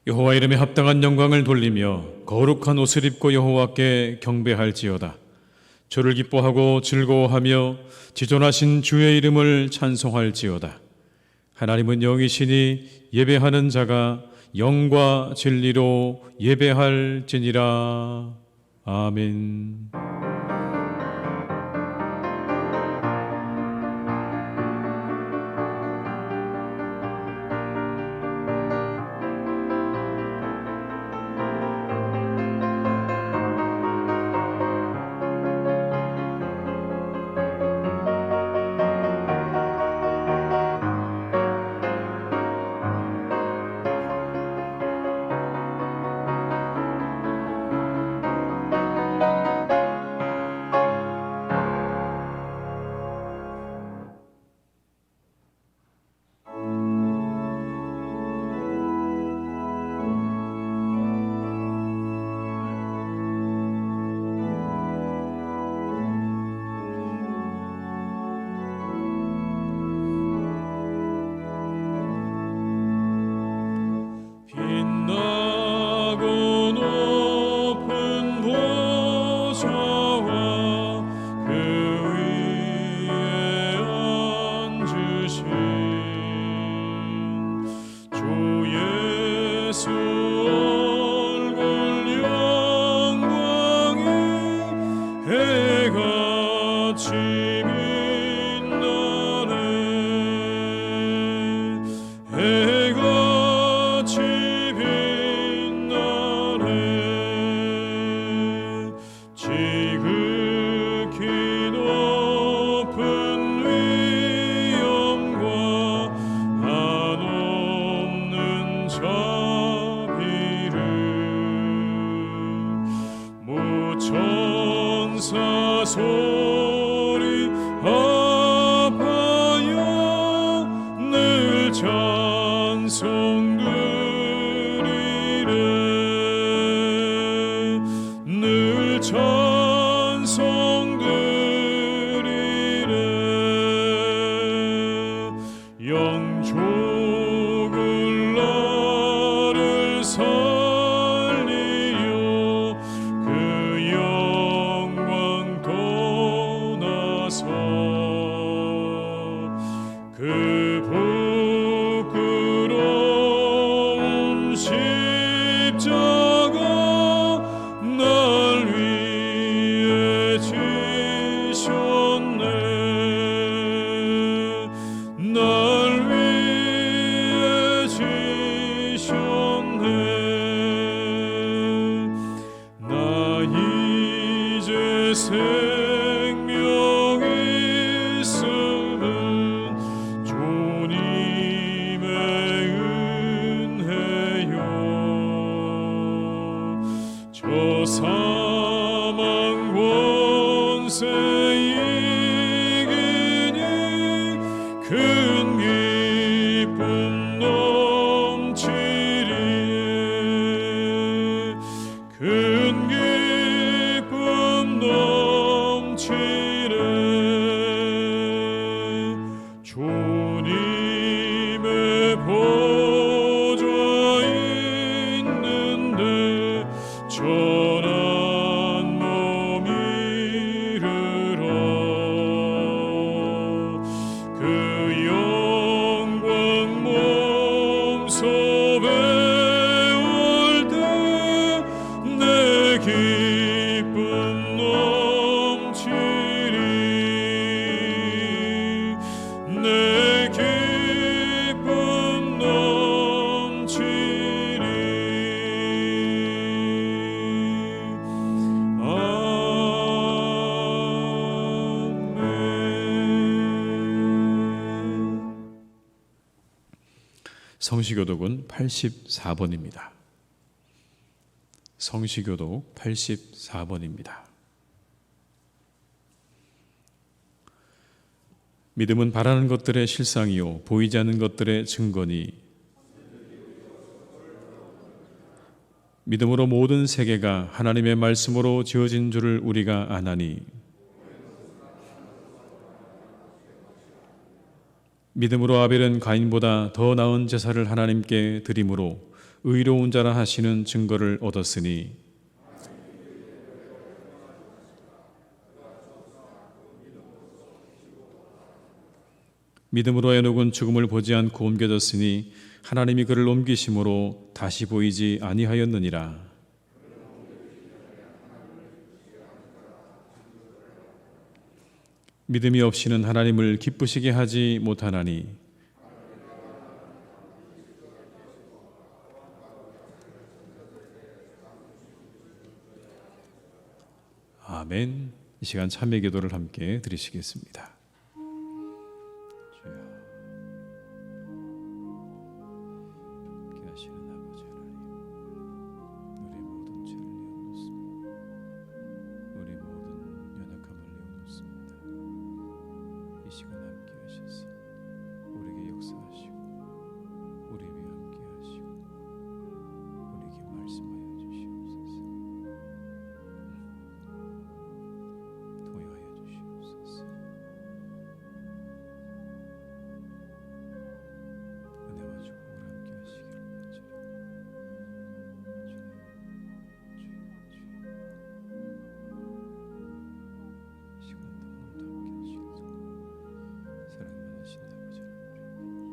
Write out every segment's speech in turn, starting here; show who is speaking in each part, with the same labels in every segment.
Speaker 1: 여호와 이름에 합당한 영광을 돌리며 거룩한 옷을 입고 여호와께 경배할지어다. 주를 기뻐하고 즐거워하며 지존하신 주의 이름을 찬송할지어다. 하나님은 영이시니 예배하는 자가 영과 진리로 예배할지니라. 아멘.
Speaker 2: 소리 아파요 늘 찬송 드리래 늘 찬송 드리래 영족을 나를 살리요 그 영광 떠나서 그 부끄러운 십자가 날 위해 지셨네 날 위해 지셨네 나 이제 생명이 있음은 주님의 은혜요 저 사망 권세 이기니 큰 기쁨 넘치리 큰 기쁨 넘치네 주님의 보좌 있는데 전한 몸 이르러 그 영광 몸소 배울 때 내 기쁨 넘치리 내 기쁨 넘치리 아멘.
Speaker 1: 성시교독은 84번입니다. 성시교독 84번입니다. 믿음은 바라는 것들의 실상이요 보이지 않는 것들의 증거니 믿음으로 모든 세계가 하나님의 말씀으로 지어진 줄을 우리가 아나니 믿음으로 아벨은 가인보다 더 나은 제사를 하나님께 드림으로 의로운 자라 하시는 증거를 얻었으니 믿음으로 에녹은 죽음을 보지 않고 옮겨졌으니 하나님이 그를 옮기심으로 다시 보이지 아니하였느니라. 믿음이 없이는 하나님을 기쁘시게 하지 못하나니 아멘. 이 시간 참회 기도를 함께 드리시겠습니다. 주여, 함께 하시는 아버지 하나님, 우리 모든 죄를 내어놓습니다. 우리 모든 연약함을 내어놓습니다. 이 시간 함께 하셔서 우리에게 역사하시고 우리 위에 함께 하시고 우리에게 말씀하여 주시옵소서. 통하여 주시옵소서. 은혜와 축복을 함께 하시기를 원하노라. 주님, 시간도 오늘도 함께 하시소서. 사랑만 하신 아버지 하나님,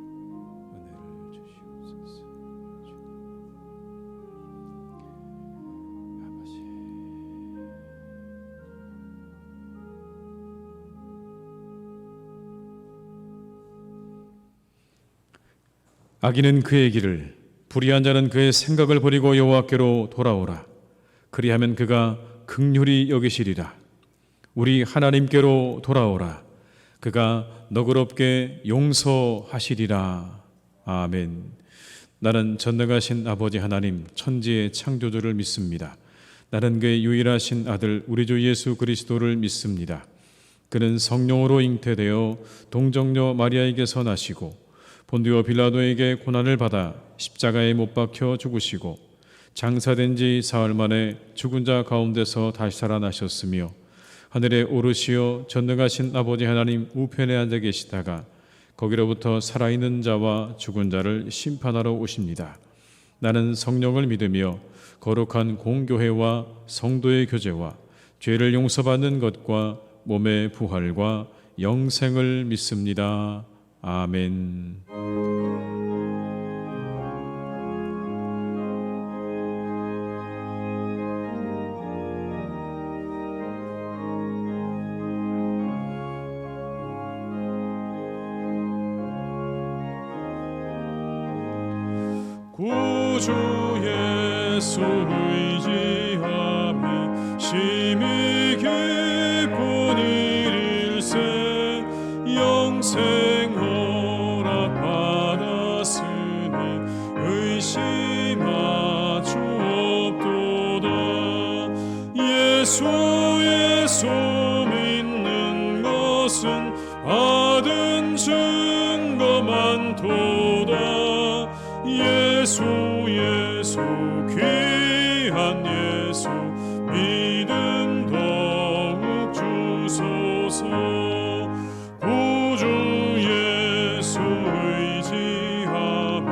Speaker 1: 은혜를 주시옵소서. 아버지, 악인은 그의 길을, 불의한 자는 그의 생각을 버리고 여호와께로 돌아오라. 그리하면 그가 긍휼히 여기시리라. 우리 하나님께로 돌아오라. 그가 너그럽게 용서하시리라. 아멘. 나는 전능하신 아버지 하나님, 천지의 창조주를 믿습니다. 나는 그의 유일하신 아들 우리 주 예수 그리스도를 믿습니다. 그는 성령으로 잉태되어 동정녀 마리아에게서 나시고 본디오 빌라도에게 고난을 받아 십자가에 못 박혀 죽으시고 장사된 지 사흘 만에 죽은 자 가운데서 다시 살아나셨으며 하늘에 오르시어 전능하신 아버지 하나님 우편에 앉아 계시다가 거기로부터 살아있는 자와 죽은 자를 심판하러 오십니다. 나는 성령을 믿으며 거룩한 공교회와 성도의 교제와 죄를 용서받는 것과 몸의 부활과 영생을 믿습니다. 아멘.
Speaker 2: 구주 예수 의지하며 심히 기쁜 일일세 영생 허락 받았으니 의심하 주 없도다. 예수 믿는 것은 받은 증거 많도다. 예수 귀한 예수 믿음 더욱 주소서. 구주 예수 의지하며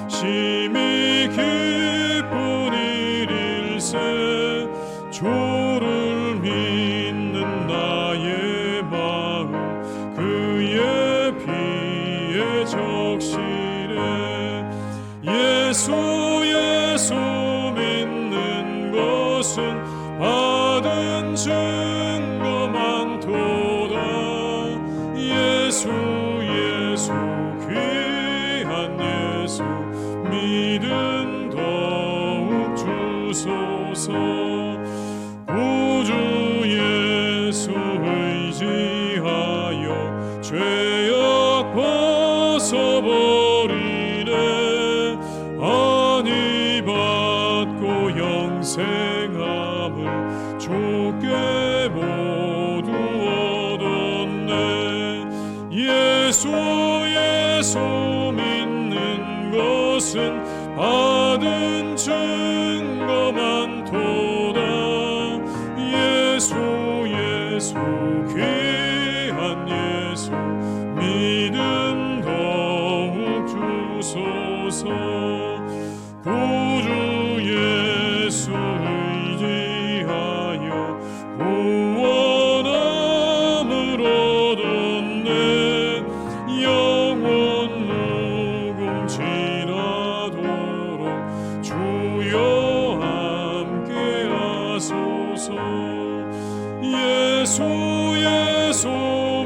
Speaker 2: 심히 기쁜 일일세 주를 믿는 나의 마음 그의 피에 적시래. 예수 믿는 것은 받은 증거 많도다. 예수 귀한 예수 믿음 더욱 주소서. 구주 예수 의지하여 죄악 벗어버리네. 안위 받고 영생함을 주께 모두 얻었네. 예수 믿는 것은 받은 증거 많도다. 예수 귀한 예수 믿음 더욱 주소서. 예수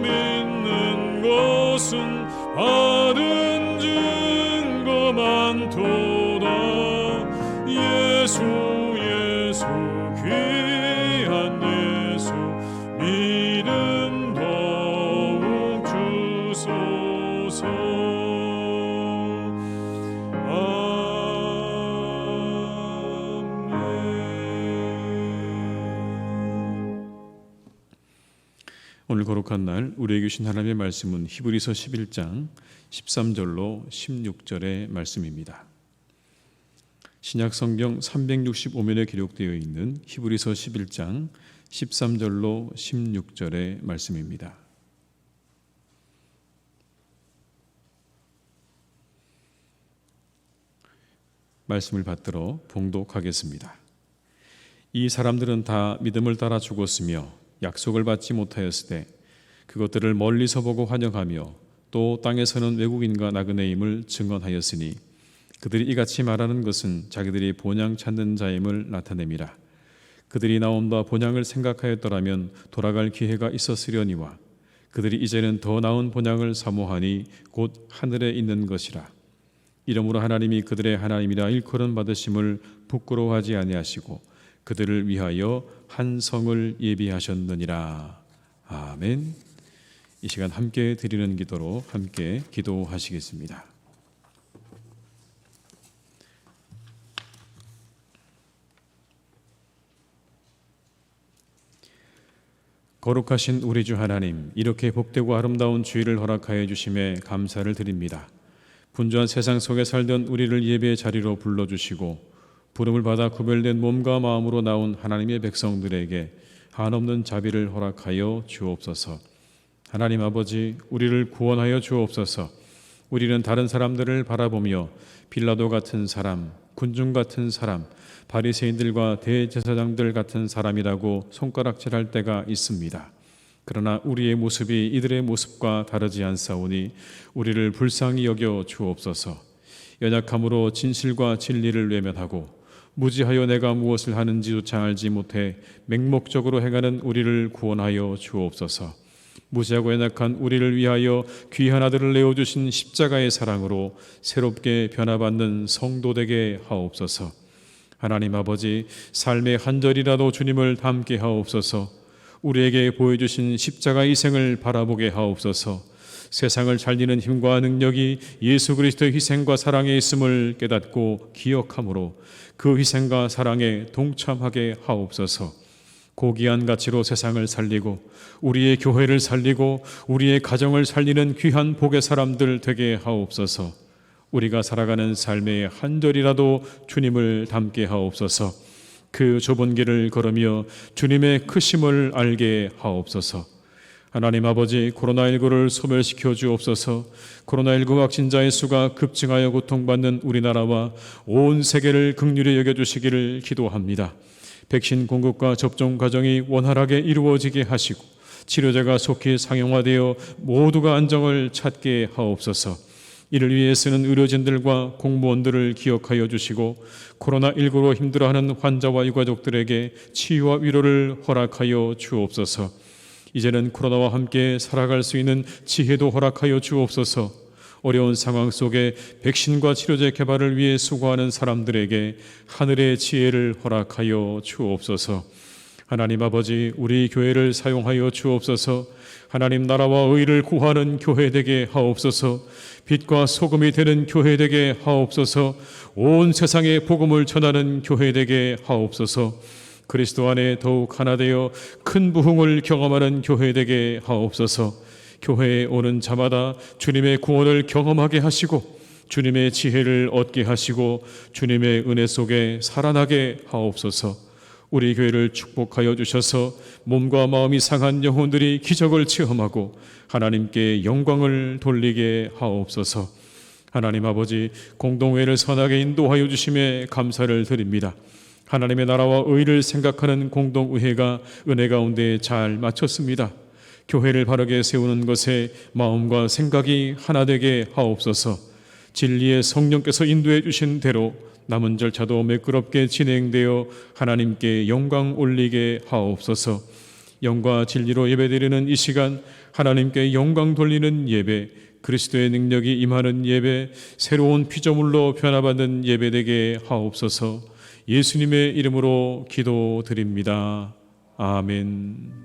Speaker 2: 믿는 것은 받은 증거만 도다. 예수 예수 귀한 예수 믿음 더욱 주소서.
Speaker 1: 오늘 거룩한 날 우리에게 주신 하나님의 말씀은 히브리서 11장 13절로 16절의 말씀입니다. 신약 성경 365면에 기록되어 있는 히브리서 11장 13절로 16절의 말씀입니다. 말씀을 받들어 봉독하겠습니다. 이 사람들은 다 믿음을 따라 죽었으며 약속을 받지 못하였을 때 그것들을 멀리서 보고 환영하며 또 땅에서는 외국인과 나그네임을 증언하였으니 그들이 이같이 말하는 것은 자기들이 본향 찾는 자임을 나타냄이라. 그들이 나옴과 본향을 생각하였더라면 돌아갈 기회가 있었으려니와 그들이 이제는 더 나은 본향을 사모하니 곧 하늘에 있는 것이라. 이러므로 하나님이 그들의 하나님이라 일컬음 받으심을 부끄러워하지 아니하시고 그들을 위하여 한 성을 예비하셨느니라. 아멘. 이 시간 함께 드리는 기도로 함께 기도하시겠습니다. 거룩하신 우리 주 하나님, 이렇게 복되고 아름다운 주일을 허락하여 주심에 감사를 드립니다. 분주한 세상 속에 살던 우리를 예배의 자리로 불러주시고 부름을 받아 구별된 몸과 마음으로 나온 하나님의 백성들에게 한없는 자비를 허락하여 주옵소서. 하나님 아버지, 우리를 구원하여 주옵소서. 우리는 다른 사람들을 바라보며 빌라도 같은 사람, 군중 같은 사람, 바리새인들과 대제사장들 같은 사람이라고 손가락질할 때가 있습니다. 그러나 우리의 모습이 이들의 모습과 다르지 않사오니 우리를 불쌍히 여겨 주옵소서. 연약함으로 진실과 진리를 외면하고 무지하여 내가 무엇을 하는지조차 알지 못해 맹목적으로 행하는 우리를 구원하여 주옵소서. 무지하고 연약한 우리를 위하여 귀한 아들을 내어주신 십자가의 사랑으로 새롭게 변화받는 성도 되게 하옵소서. 하나님 아버지, 삶의 한 절이라도 주님을 닮게 하옵소서. 우리에게 보여주신 십자가 희생을 바라보게 하옵소서. 세상을 살리는 힘과 능력이 예수 그리스도의 희생과 사랑에 있음을 깨닫고 기억함으로 그 희생과 사랑에 동참하게 하옵소서. 고귀한 가치로 세상을 살리고 우리의 교회를 살리고 우리의 가정을 살리는 귀한 복의 사람들 되게 하옵소서. 우리가 살아가는 삶의 한 절이라도 주님을 닮게 하옵소서. 그 좁은 길을 걸으며 주님의 크심을 알게 하옵소서. 하나님 아버지, 코로나19를 소멸시켜 주옵소서. 코로나19 확진자의 수가 급증하여 고통받는 우리나라와 온 세계를 긍휼히 여겨주시기를 기도합니다. 백신 공급과 접종 과정이 원활하게 이루어지게 하시고 치료제가 속히 상용화되어 모두가 안정을 찾게 하옵소서. 이를 위해 쓰는 의료진들과 공무원들을 기억하여 주시고 코로나19로 힘들어하는 환자와 유가족들에게 치유와 위로를 허락하여 주옵소서. 이제는 코로나와 함께 살아갈 수 있는 지혜도 허락하여 주옵소서. 어려운 상황 속에 백신과 치료제 개발을 위해 수고하는 사람들에게 하늘의 지혜를 허락하여 주옵소서. 하나님 아버지, 우리 교회를 사용하여 주옵소서. 하나님 나라와 의를 구하는 교회 되게 하옵소서. 빛과 소금이 되는 교회 되게 하옵소서. 온 세상에 복음을 전하는 교회 되게 하옵소서. 그리스도 안에 더욱 하나 되어 큰 부흥을 경험하는 교회 되게 하옵소서. 교회에 오는 자마다 주님의 구원을 경험하게 하시고 주님의 지혜를 얻게 하시고 주님의 은혜 속에 살아나게 하옵소서. 우리 교회를 축복하여 주셔서 몸과 마음이 상한 영혼들이 기적을 체험하고 하나님께 영광을 돌리게 하옵소서. 하나님 아버지, 공동회를 선하게 인도하여 주심에 감사를 드립니다. 하나님의 나라와 의를 생각하는 공동의회가 은혜 가운데 잘 마쳤습니다. 교회를 바르게 세우는 것에 마음과 생각이 하나 되게 하옵소서. 진리의 성령께서 인도해 주신 대로 남은 절차도 매끄럽게 진행되어 하나님께 영광 올리게 하옵소서. 영과 진리로 예배드리는 이 시간, 하나님께 영광 돌리는 예배, 그리스도의 능력이 임하는 예배, 새로운 피조물로 변화받는 예배되게 하옵소서. 예수님의 이름으로 기도드립니다. 아멘.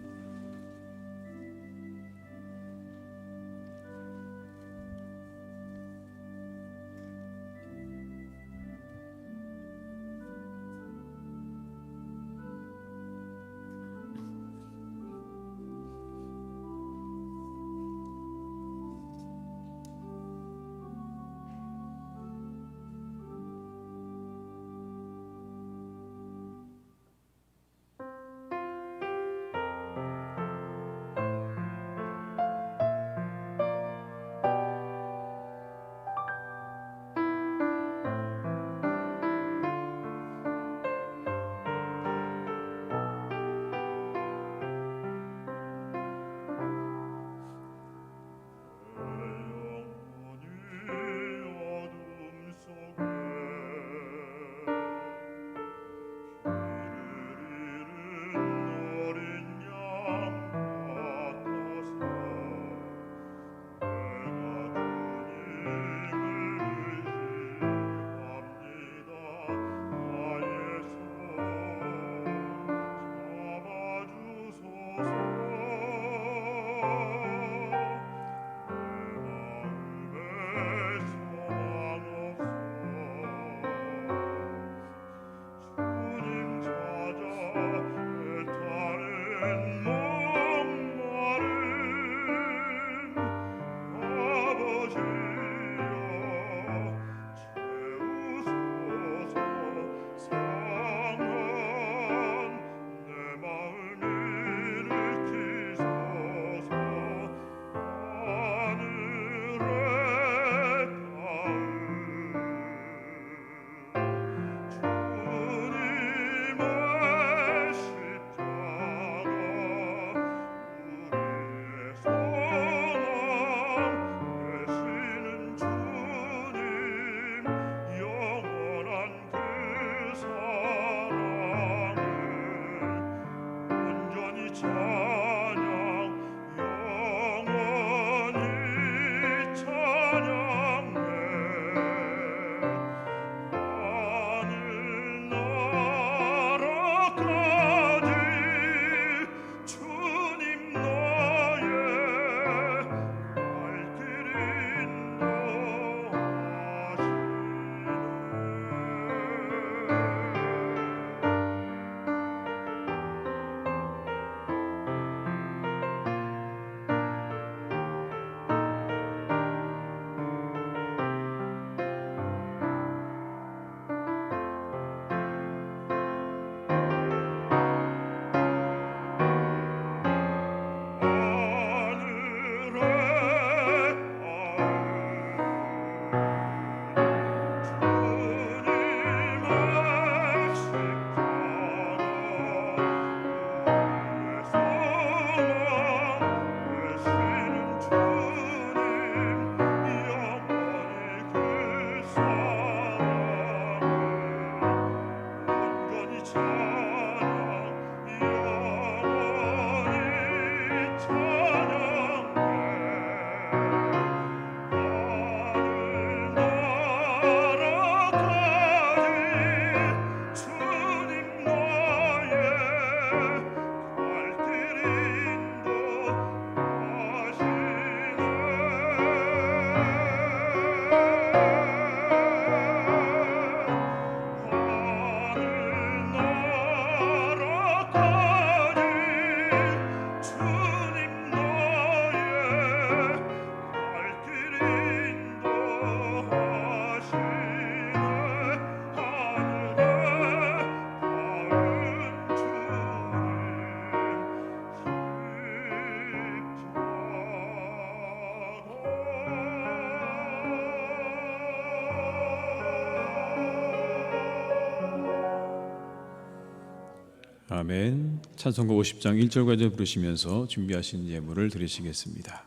Speaker 1: 아멘. 찬송가 50장 1절까지 부르시면서 준비하신 예물을 드리시겠습니다.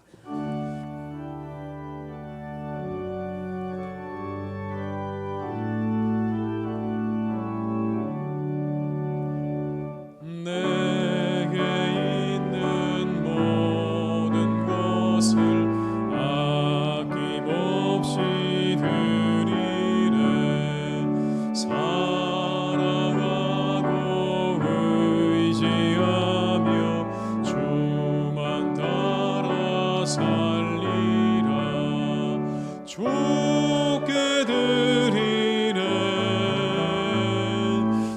Speaker 2: 내게 것을 아낌없이 드리네. 사랑하고 의지하며 주만 따라 살리라. 주께 드리네.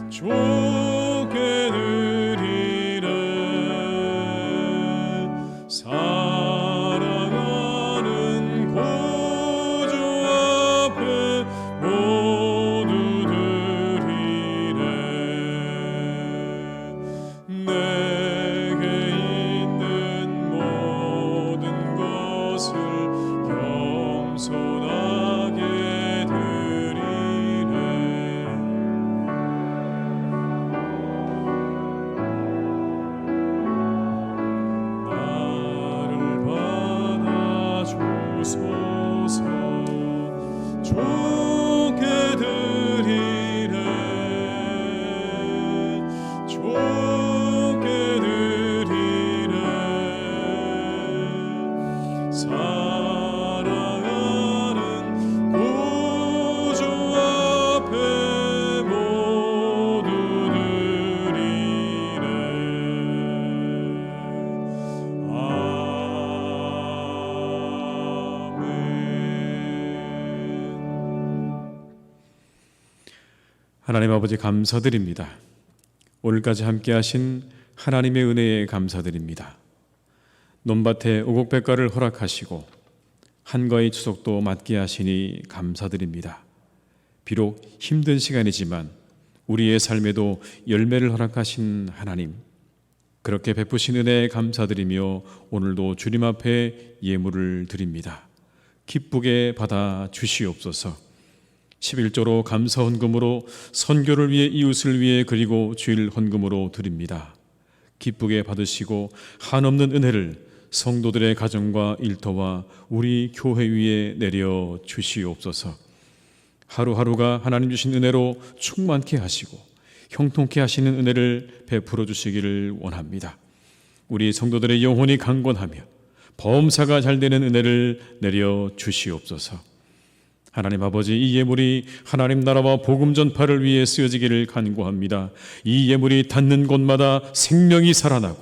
Speaker 2: 주께 드리네. 사랑하는 구주 앞에 모두 드리네. 내게 있는 모든 것을 겸손하게 드리네. 나를 받아주소서. 주께 드리네. 주께 드리네. 사랑하는 구주 앞에 모두 드리네.
Speaker 1: 하나님 아버지 감사드립니다. 오늘까지 함께하신 하나님의 은혜에 감사드립니다. 논밭에 오곡백과를 허락하시고 한가위 추석도 맞게 하시니 감사드립니다. 비록 힘든 시간이지만 우리의 삶에도 열매를 허락하신 하나님, 그렇게 베푸신 은혜에 감사드리며 오늘도 주님 앞에 예물을 드립니다. 기쁘게 받아 주시옵소서. 11조로 감사 헌금으로 선교를 위해, 이웃을 위해, 그리고 주일 헌금으로 드립니다. 기쁘게 받으시고 한없는 은혜를 성도들의 가정과 일터와 우리 교회 위에 내려 주시옵소서. 하루하루가 하나님 주신 은혜로 충만케 하시고 형통케 하시는 은혜를 베풀어 주시기를 원합니다. 우리 성도들의 영혼이 강건하며 범사가 잘 되는 은혜를 내려 주시옵소서. 하나님 아버지, 이 예물이 하나님 나라와 복음 전파를 위해 쓰여지기를 간구합니다. 이 예물이 닿는 곳마다 생명이 살아나고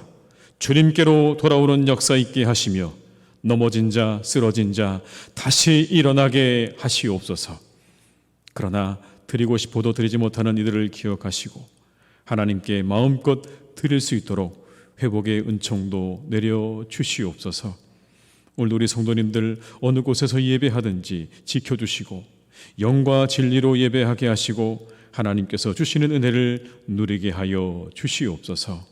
Speaker 1: 주님께로 돌아오는 역사 있게 하시며 넘어진 자, 쓰러진 자 다시 일어나게 하시옵소서. 그러나 드리고 싶어도 드리지 못하는 이들을 기억하시고 하나님께 마음껏 드릴 수 있도록 회복의 은총도 내려 주시옵소서. 오늘 우리 성도님들 어느 곳에서 예배하든지 지켜주시고 영과 진리로 예배하게 하시고 하나님께서 주시는 은혜를 누리게 하여 주시옵소서.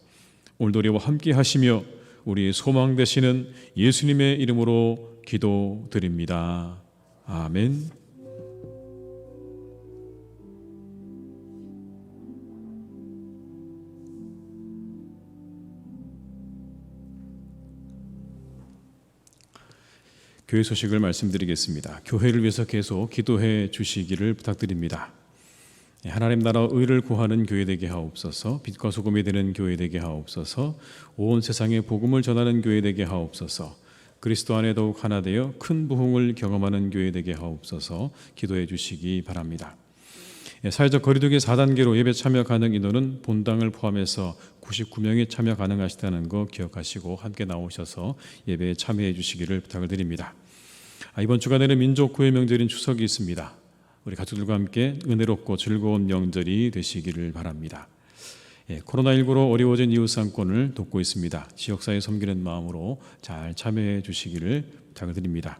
Speaker 1: 오늘도 우리와 함께 하시며 우리의 소망 되시는 예수님의 이름으로 기도드립니다. 아멘. 교회 소식을 말씀드리겠습니다. 교회를 위해서 계속 기도해 주시기를 부탁드립니다. 하나님 나라 의를 구하는 교회 되게 하옵소서. 빛과 소금이 되는 교회 되게 하옵소서. 온 세상에 복음을 전하는 교회 되게 하옵소서. 그리스도 안에 더욱 하나 되어 큰 부흥을 경험하는 교회 되게 하옵소서. 기도해 주시기 바랍니다. 사회적 거리두기 4단계로 예배 참여 가능 인원은 본당을 포함해서 99명이 참여 가능하시다는 거 기억하시고 함께 나오셔서 예배에 참여해 주시기를 부탁을 드립니다. 이번 주간에는 민족 구회 명절인 추석이 있습니다. 우리 가족들과 함께 은혜롭고 즐거운 명절이 되시기를 바랍니다. 코로나19로 어려워진 이웃 상권을 돕고 있습니다. 지역사회 섬기는 마음으로 잘 참여해 주시기를 부탁을 드립니다.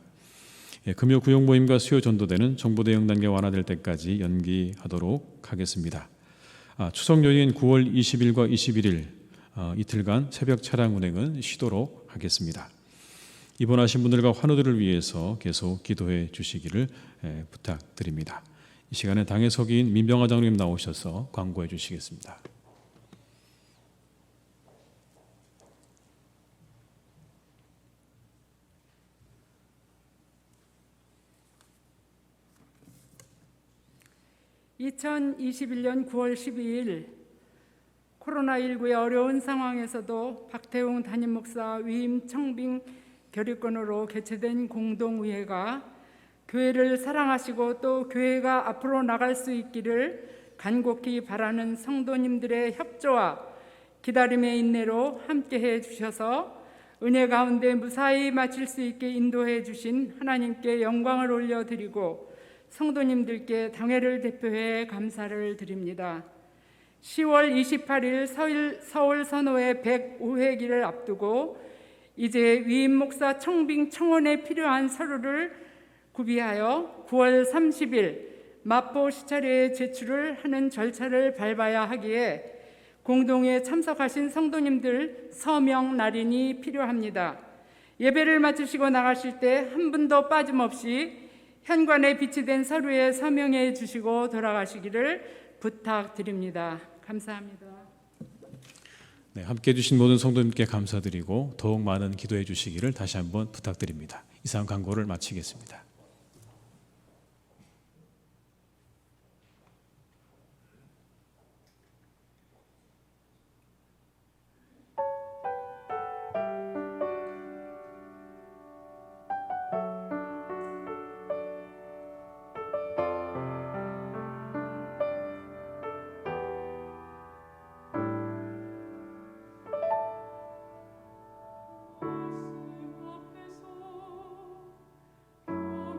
Speaker 1: 금요 구역 모임과 수요 전도대는 정부 대응 단계 완화될 때까지 연기하도록 하겠습니다. 추석 연휴인 9월 20일과 21일 이틀간 새벽 차량 운행은 쉬도록 하겠습니다. 입원하신 분들과 환우들을 위해서 계속 기도해 주시기를 부탁드립니다. 이 시간에 당의 서기인 민병하 장로님 나오셔서 광고해 주시겠습니다.
Speaker 3: (2021년 9월 12일) 코로나19의 어려운 상황에서도 박태웅 담임 목사 위임 청빙 결의권으로 개최된 공동의회가 교회를 사랑하시고 또 교회가 앞으로 나갈 수 있기를 간곡히 바라는 성도님들의 협조와 기다림의 인내로 함께해 주셔서 은혜 가운데 무사히 마칠 수 있게 인도해 주신 하나님께 영광을 올려드리고 성도님들께 당회를 대표해 감사를 드립니다. 10월 28일 서울 선호회 105회기를 앞두고 이제 위임 목사 청빙 청원에 필요한 서류를 구비하여 9월 30일 마포 시찰회에 제출을 하는 절차를 밟아야 하기에 공동회에 참석하신 성도님들 서명 날인이 필요합니다. 예배를 마치시고 나가실 때 한 분도 빠짐없이 현관에 비치된 서류에 서명해 주시고 돌아가시기를 부탁드립니다. 감사합니다.
Speaker 1: 네, 함께해 주신 모든 성도님께 감사드리고 더욱 많은 기도해 주시기를 다시 한번 부탁드립니다. 이상 광고를 마치겠습니다.
Speaker 2: 앞에서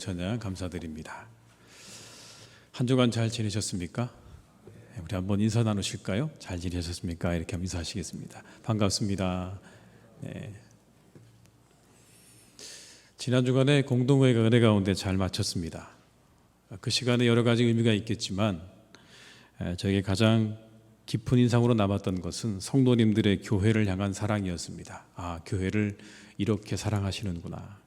Speaker 1: 찬양 감사드립니다. 한 주간 잘 지내셨습니까? 우리 한번 인사 나누실까요? 잘 지내셨습니까? 이렇게 한번 인사하시겠습니다. 반갑습니다. 네. 지난 주간에 공동회가 은혜 가운데 잘 마쳤습니다. 그 시간에 여러 가지 의미가 있겠지만 저에게 가장 깊은 인상으로 남았던 것은 성도님들의 교회를 향한 사랑이었습니다. 아, 교회를 이렇게 사랑하시는구나.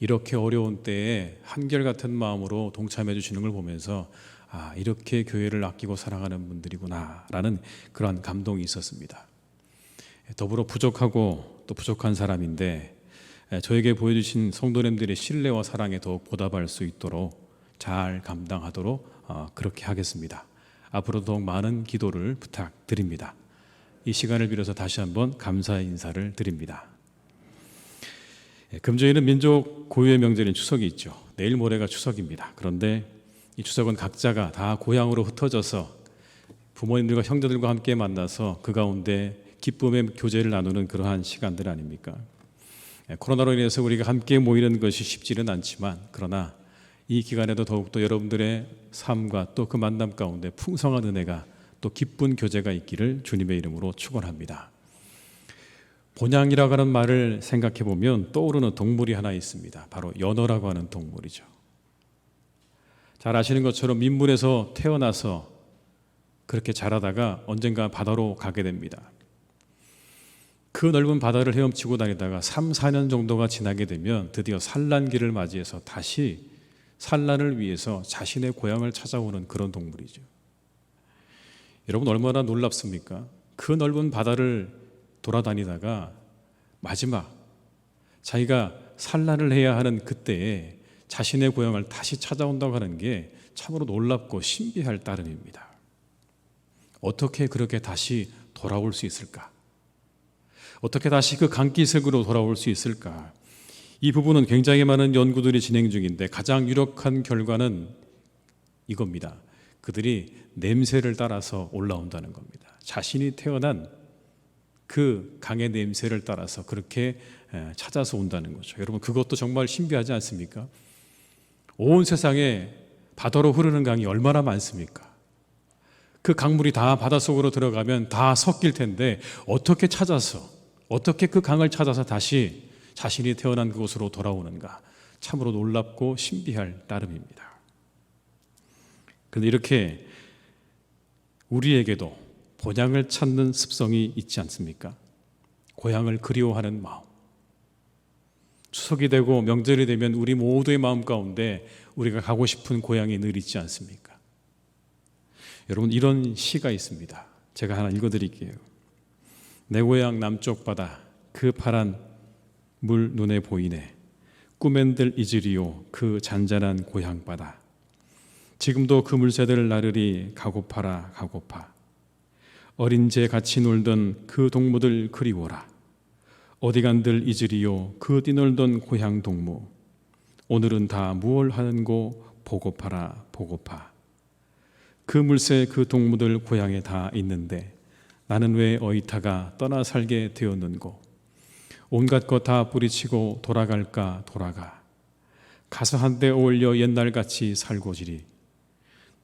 Speaker 1: 이렇게 어려운 때에 한결같은 마음으로 동참해 주시는 걸 보면서 아, 이렇게 교회를 아끼고 사랑하는 분들이구나 라는 그러한 감동이 있었습니다. 더불어 부족하고 또 부족한 사람인데 저에게 보여주신 성도님들의 신뢰와 사랑에 더욱 보답할 수 있도록 잘 감당하도록 그렇게 하겠습니다. 앞으로 더욱 많은 기도를 부탁드립니다. 이 시간을 빌어서 다시 한번 감사의 인사를 드립니다. 금주에는 민족 고유의 명절인 추석이 있죠. 내일 모레가 추석입니다. 그런데 이 추석은 각자가 다 고향으로 흩어져서 부모님들과 형제들과 함께 만나서 그 가운데 기쁨의 교제를 나누는 그러한 시간들 아닙니까? 코로나로 인해서 우리가 함께 모이는 것이 쉽지는 않지만 그러나 이 기간에도 더욱더 여러분들의 삶과 또 그 만남 가운데 풍성한 은혜가 또 기쁜 교제가 있기를 주님의 이름으로 축원합니다. 본향이라고 하는 말을 생각해 보면 떠오르는 동물이 하나 있습니다. 바로 연어라고 하는 동물이죠. 잘 아시는 것처럼 민물에서 태어나서 그렇게 자라다가 언젠가 바다로 가게 됩니다. 그 넓은 바다를 헤엄치고 다니다가 3, 4년 정도가 지나게 되면 드디어 산란기를 맞이해서 다시 산란을 위해서 자신의 고향을 찾아오는 그런 동물이죠. 여러분 얼마나 놀랍습니까? 그 넓은 바다를 돌아다니다가 마지막 자기가 산란을 해야 하는 그때에 자신의 고향을 다시 찾아온다고 하는 게 참으로 놀랍고 신비할 따름입니다. 어떻게 그렇게 다시 돌아올 수 있을까? 어떻게 다시 그 강기슭으로 돌아올 수 있을까? 이 부분은 굉장히 많은 연구들이 진행 중인데 가장 유력한 결과는 이겁니다. 그들이 냄새를 따라서 올라온다는 겁니다. 자신이 태어난 그 강의 냄새를 따라서 그렇게 찾아서 온다는 거죠. 여러분 그것도 정말 신비하지 않습니까? 온 세상에 바다로 흐르는 강이 얼마나 많습니까? 그 강물이 다 바닷속으로 들어가면 다 섞일 텐데 어떻게 찾아서 어떻게 그 강을 찾아서 다시 자신이 태어난 그곳으로 돌아오는가? 참으로 놀랍고 신비할 따름입니다. 그런데 이렇게 우리에게도 본향을 찾는 습성이 있지 않습니까? 고향을 그리워하는 마음. 추석이 되고 명절이 되면 우리 모두의 마음 가운데 우리가 가고 싶은 고향이 늘 있지 않습니까? 여러분 이런 시가 있습니다. 제가 하나 읽어드릴게요. 내 고향 남쪽 바다 그 파란 물 눈에 보이네. 꿈엔들 잊으리요 그 잔잔한 고향 바다. 지금도 그 물새들 나르리 가고파라 가고파. 어린 재 같이 놀던 그 동무들 그리워라. 어디 간들 잊으리요 그 뛰놀던 고향 동무. 오늘은 다 무얼 하는고 보고파라 보고파. 그 물새 그 동무들 고향에 다 있는데 나는 왜 어이타가 떠나 살게 되었는고. 온갖 것 다 뿌리치고 돌아갈까 돌아가. 가서 한데 어울려 옛날같이 살고지리.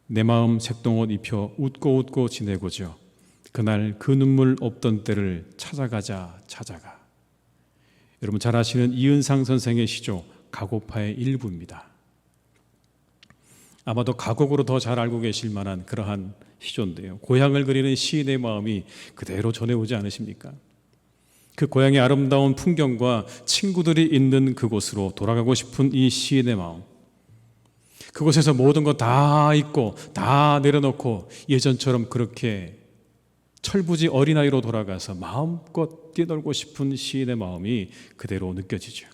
Speaker 1: 내 마음 색동옷 입혀 웃고 웃고 지내고죠. 그날 그 눈물 없던 때를 찾아가자 찾아가. 여러분 잘 아시는 이은상 선생의 시조 가고파의 일부입니다. 아마도 가곡으로 더 잘 알고 계실 만한 그러한 시조인데요. 고향을 그리는 시인의 마음이 그대로 전해오지 않으십니까? 그 고향의 아름다운 풍경과 친구들이 있는 그곳으로 돌아가고 싶은 이 시인의 마음. 그곳에서 모든 거 다 잊고 다 내려놓고 예전처럼 그렇게 철부지 어린아이로 돌아가서 마음껏 뛰놀고 싶은 시인의 마음이 그대로 느껴지죠.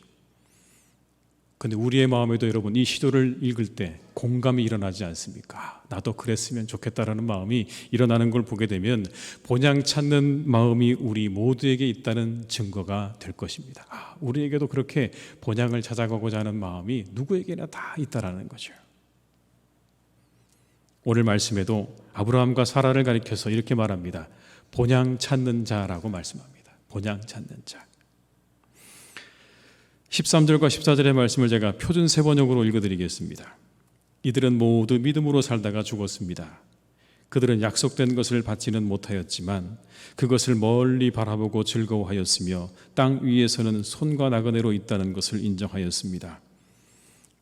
Speaker 1: 그런데 우리의 마음에도 여러분 이 시조를 읽을 때 공감이 일어나지 않습니까? 나도 그랬으면 좋겠다라는 마음이 일어나는 걸 보게 되면 본향 찾는 마음이 우리 모두에게 있다는 증거가 될 것입니다. 우리에게도 그렇게 본향을 찾아가고자 하는 마음이 누구에게나 다 있다라는 거죠. 오늘 말씀에도 아브라함과 사라를 가리켜서 이렇게 말합니다. 본향 찾는 자라고 말씀합니다. 본향 찾는 자. 13절과 14절의 말씀을 제가 표준 세번역으로 읽어드리겠습니다. 이들은 모두 믿음으로 살다가 죽었습니다. 그들은 약속된 것을 받지는 못하였지만 그것을 멀리 바라보고 즐거워하였으며 땅 위에서는 손과 나그네로 있다는 것을 인정하였습니다.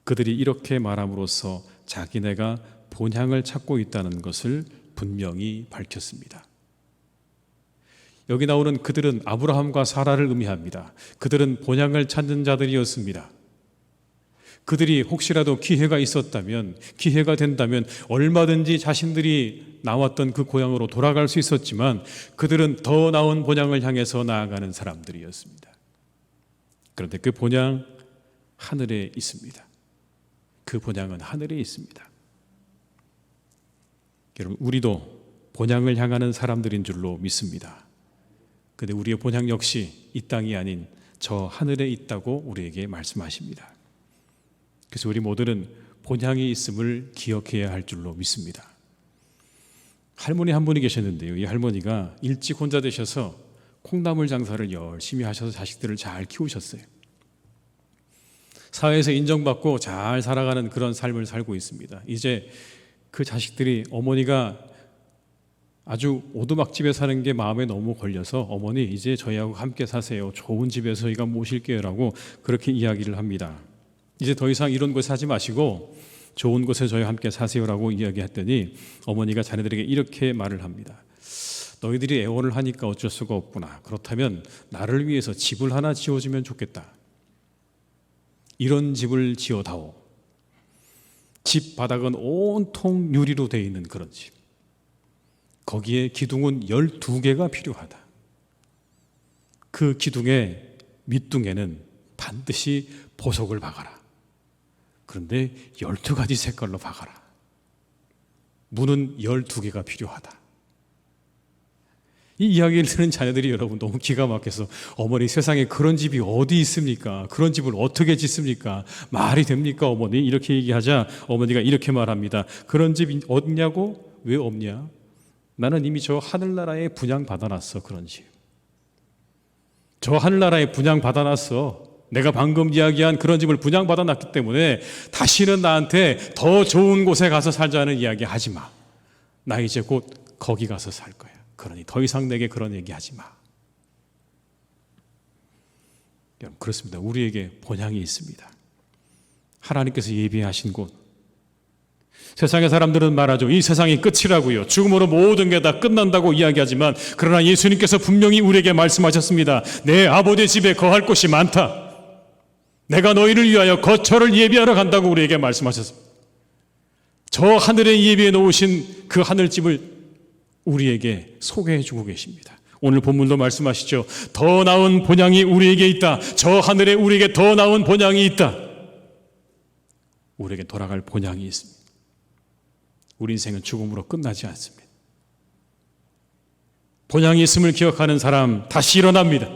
Speaker 1: 그들이 이렇게 말함으로써 자기네가 본향을 찾고 있다는 것을 분명히 밝혔습니다. 여기 나오는 그들은 아브라함과 사라를 의미합니다. 그들은 본향을 찾는 자들이었습니다. 그들이 혹시라도 기회가 있었다면, 기회가 된다면 얼마든지 자신들이 나왔던 그 고향으로 돌아갈 수 있었지만 그들은 더 나은 본향을 향해서 나아가는 사람들이었습니다. 그런데 그 본향 하늘에 있습니다. 그 본향은 하늘에 있습니다. 여러분, 우리도 본향을 향하는 사람들인 줄로 믿습니다. 그런데 우리의 본향 역시 이 땅이 아닌 저 하늘에 있다고 우리에게 말씀하십니다. 그래서 우리 모두는 본향이 있음을 기억해야 할 줄로 믿습니다. 할머니 한 분이 계셨는데요, 이 할머니가 일찍 혼자 되셔서 콩나물 장사를 열심히 하셔서 자식들을 잘 키우셨어요. 사회에서 인정받고 잘 살아가는 그런 삶을 살고 있습니다. 이제 그 자식들이 어머니가 아주 오두막집에 사는 게 마음에 너무 걸려서 어머니 이제 저희하고 함께 사세요. 좋은 집에서 저희가 모실게요 라고 그렇게 이야기를 합니다. 이제 더 이상 이런 곳에 사지 마시고 좋은 곳에 저희와 함께 사세요라고 이야기했더니 어머니가 자녀들에게 이렇게 말을 합니다. 너희들이 애원을 하니까 어쩔 수가 없구나. 그렇다면 나를 위해서 집을 하나 지어주면 좋겠다. 이런 집을 지어다오. 집 바닥은 온통 유리로 되어 있는 그런 집. 거기에 기둥은 12개가 필요하다. 그 기둥의 밑둥에는 반드시 보석을 박아라. 그런데 12가지 색깔로 박아라. 문은 12개가 필요하다. 이 이야기를 듣는 자녀들이 여러분 너무 기가 막혀서 어머니 세상에 그런 집이 어디 있습니까? 그런 집을 어떻게 짓습니까? 말이 됩니까 어머니? 이렇게 얘기하자 어머니가 이렇게 말합니다. 그런 집이 없냐고? 왜 없냐? 나는 이미 저 하늘나라에 분양받아놨어. 그런 집. 저 하늘나라에 분양받아놨어. 내가 방금 이야기한 그런 집을 분양받아놨기 때문에 다시는 나한테 더 좋은 곳에 가서 살자는 이야기 하지 마. 나 이제 곧 거기 가서 살 거야. 그러니 더 이상 내게 그런 얘기 하지 마. 여러분 그렇습니다. 우리에게 본향이 있습니다. 하나님께서 예비하신 곳. 세상의 사람들은 말하죠. 이 세상이 끝이라고요. 죽음으로 모든 게 다 끝난다고 이야기하지만 그러나 예수님께서 분명히 우리에게 말씀하셨습니다. 내 아버지 집에 거할 곳이 많다. 내가 너희를 위하여 거처를 예비하러 간다고 우리에게 말씀하셨습니다. 저 하늘에 예비해 놓으신 그 하늘집을 우리에게 소개해 주고 계십니다. 오늘 본문도 말씀하시죠. 더 나은 본향이 우리에게 있다. 저 하늘에 우리에게 더 나은 본향이 있다. 우리에게 돌아갈 본향이 있습니다. 우리 인생은 죽음으로 끝나지 않습니다. 본향이 있음을 기억하는 사람 다시 일어납니다.